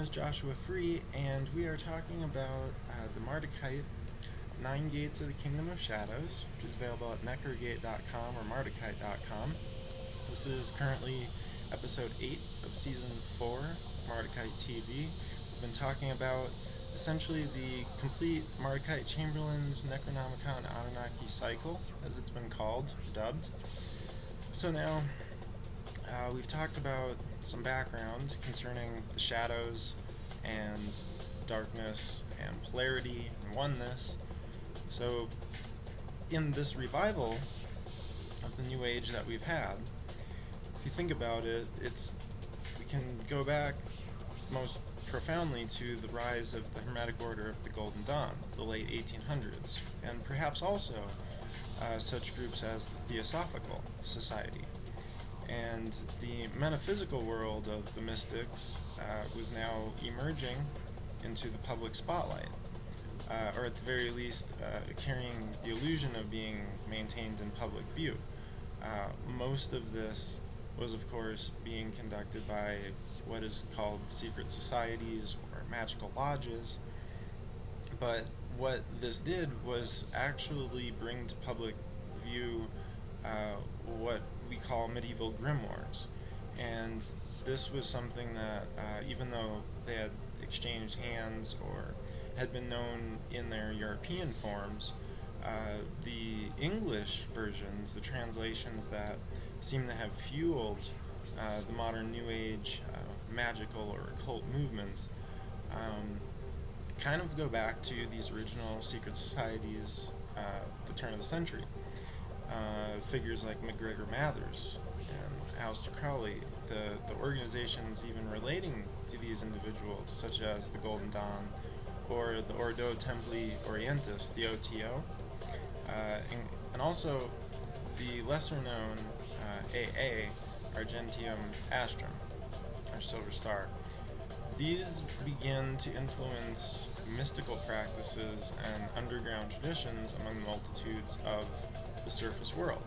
is Joshua Free, and we are talking about the Mardukite 9 Gates of the Kingdom of Shadows, which is available at NecroGate.com or Mardukite.com. This is currently episode 8 of season 4, Mardukite TV. We've been talking about essentially the complete Mardukite Chamberlains Necronomicon Anunnaki cycle, as it's been called, dubbed. So now, we've talked about some background concerning the shadows and darkness and polarity and oneness. So in this revival of the New Age that we've had, if you think about it, we can go back most profoundly to the rise of the Hermetic Order of the Golden Dawn, the late 1800s, and perhaps also such groups as the Theosophical Society. And the metaphysical world of the mystics was now emerging into the public spotlight, or at the very least carrying the illusion of being maintained in public view. Most of this was, of course, being conducted by what is called secret societies or magical lodges, but what this did was actually bring to public view what we call medieval grimoires. And this was something that, even though they had exchanged hands or had been known in their European forms, the English versions, the translations that seem to have fueled the modern New Age magical or occult movements, kind of go back to these original secret societies at the turn of the century. Figures like MacGregor Mathers and Aleister Crowley, the organizations even relating to these individuals, such as the Golden Dawn or the Ordo Templi Orientis, the OTO, and also the lesser-known AA, Argentium Astrum, or Silver Star. These begin to influence mystical practices and underground traditions among the multitudes of the surface world.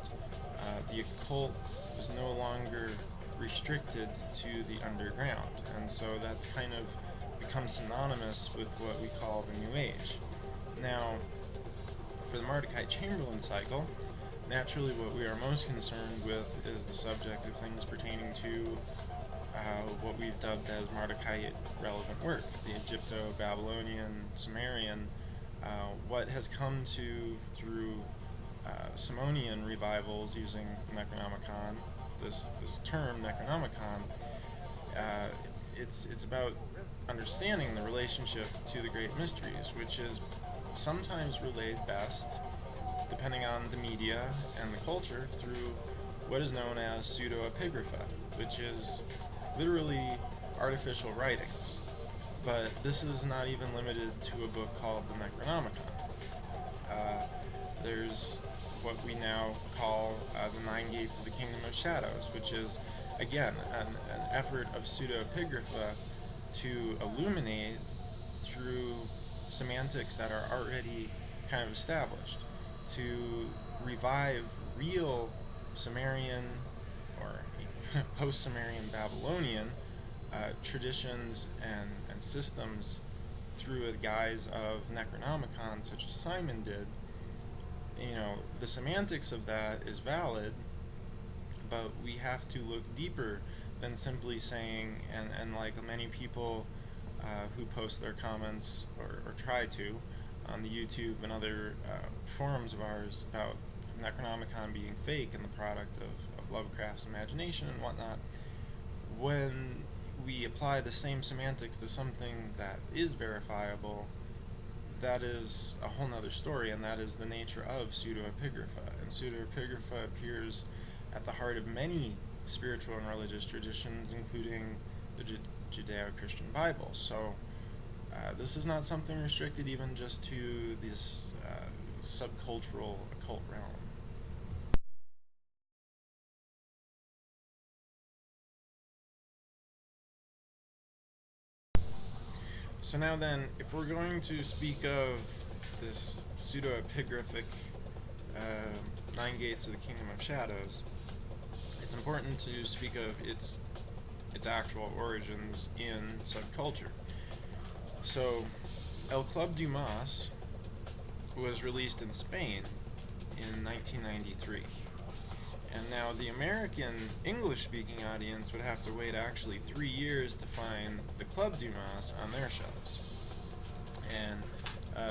The occult was no longer restricted to the underground, and so that's kind of become synonymous with what we call the New Age. Now, for the Mardukite Chamberlain cycle, naturally what we are most concerned with is the subject of things pertaining to what we've dubbed as Mardukite relevant work, the Egypto-Babylonian, Sumerian, what has come to through Simonian revivals using Necronomicon, this term Necronomicon. It's about understanding the relationship to the great mysteries, which is sometimes relayed best, depending on the media and the culture, through what is known as Pseudoepigrapha, which is literally artificial writings. But this is not even limited to a book called the Necronomicon. There's what we now call the 9 Gates of the Kingdom of Shadows, which is, again, an effort of pseudoepigrapha to illuminate through semantics that are already kind of established, to revive real Sumerian or post-Sumerian Babylonian traditions and systems through a guise of Necronomicon, such as Simon did. You know, the semantics of that is valid, but we have to look deeper than simply saying, and like many people who post their comments or try to on the YouTube and other forums of ours about Necronomicon being fake and the product of Lovecraft's imagination and whatnot, when we apply the same semantics to something that is verifiable, that is a whole nother story, and that is the nature of pseudoepigrapha. And pseudoepigrapha appears at the heart of many spiritual and religious traditions, including the Judeo-Christian Bible. So this is not something restricted even just to this subcultural occult realm. So now then, if we're going to speak of this pseudo-epigraphic 9 Gates of the Kingdom of Shadows, it's important to speak of its actual origins in subculture. So, El Club Dumas was released in Spain in 1993. And now the American English-speaking audience would have to wait actually 3 years to find the Club Dumas on their shelves. And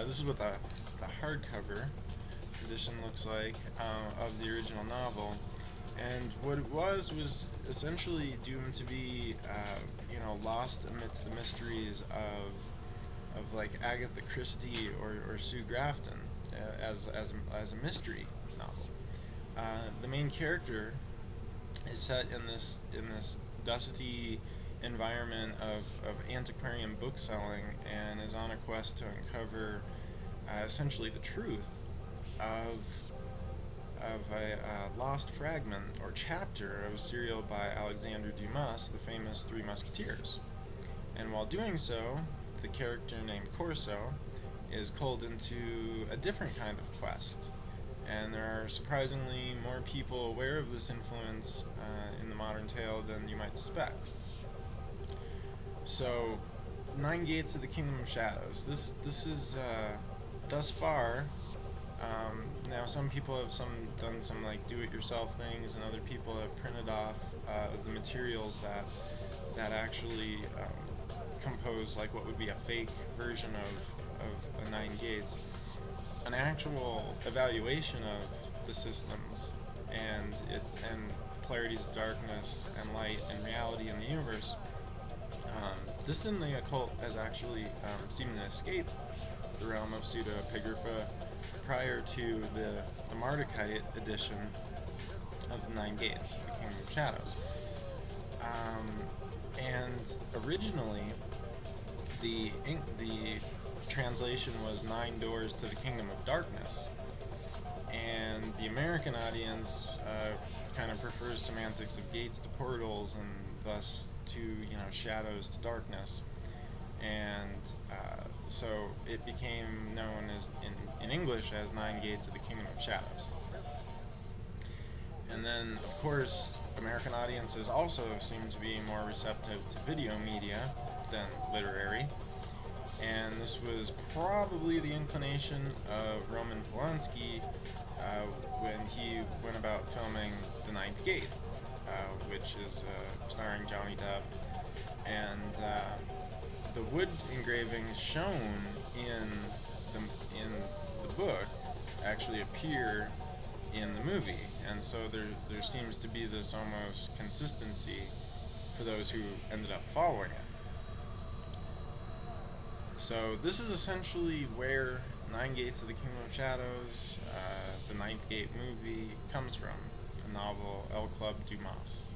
this is what the hardcover edition looks like of the original novel. And what it was essentially doomed to be, lost amidst the mysteries of like Agatha Christie or Sue Grafton as a mystery novel. The main character is set in this dusty environment of antiquarian bookselling, and is on a quest to uncover essentially the truth of a lost fragment or chapter of a serial by Alexandre Dumas, the famous Three Musketeers. And while doing so, the character named Corso is called into a different kind of quest. And there are surprisingly more people aware of this influence in the modern tale than you might suspect. So, 9 Gates of the Kingdom of Shadows. This is thus far. Now, some people have done some like do-it-yourself things, and other people have printed off the materials that actually compose like what would be a fake version of the 9 Gates. An actual evaluation of the systems and polarities of darkness and light and reality in the universe. This in the occult has actually seemed to escape the realm of pseudoepigrapha prior to the Mardukite edition of the 9 Gates, the Kingdom of Shadows. And originally, the translation was 9 Doors to the Kingdom of Darkness, and the American audience kind of prefers semantics of gates to portals, and thus to shadows to darkness, and so it became known as in English as 9 Gates of the Kingdom of Shadows. And then, of course, American audiences also seem to be more receptive to video media than literary. And this was probably the inclination of Roman Polanski when he went about filming The Ninth Gate, which is starring Johnny Depp. And the wood engravings shown in the book actually appear in the movie, and so there seems to be this almost consistency for those who ended up following it. So this is essentially where 9 Gates of the Kingdom of Shadows, the Ninth Gate movie, comes from, the novel El Club Dumas.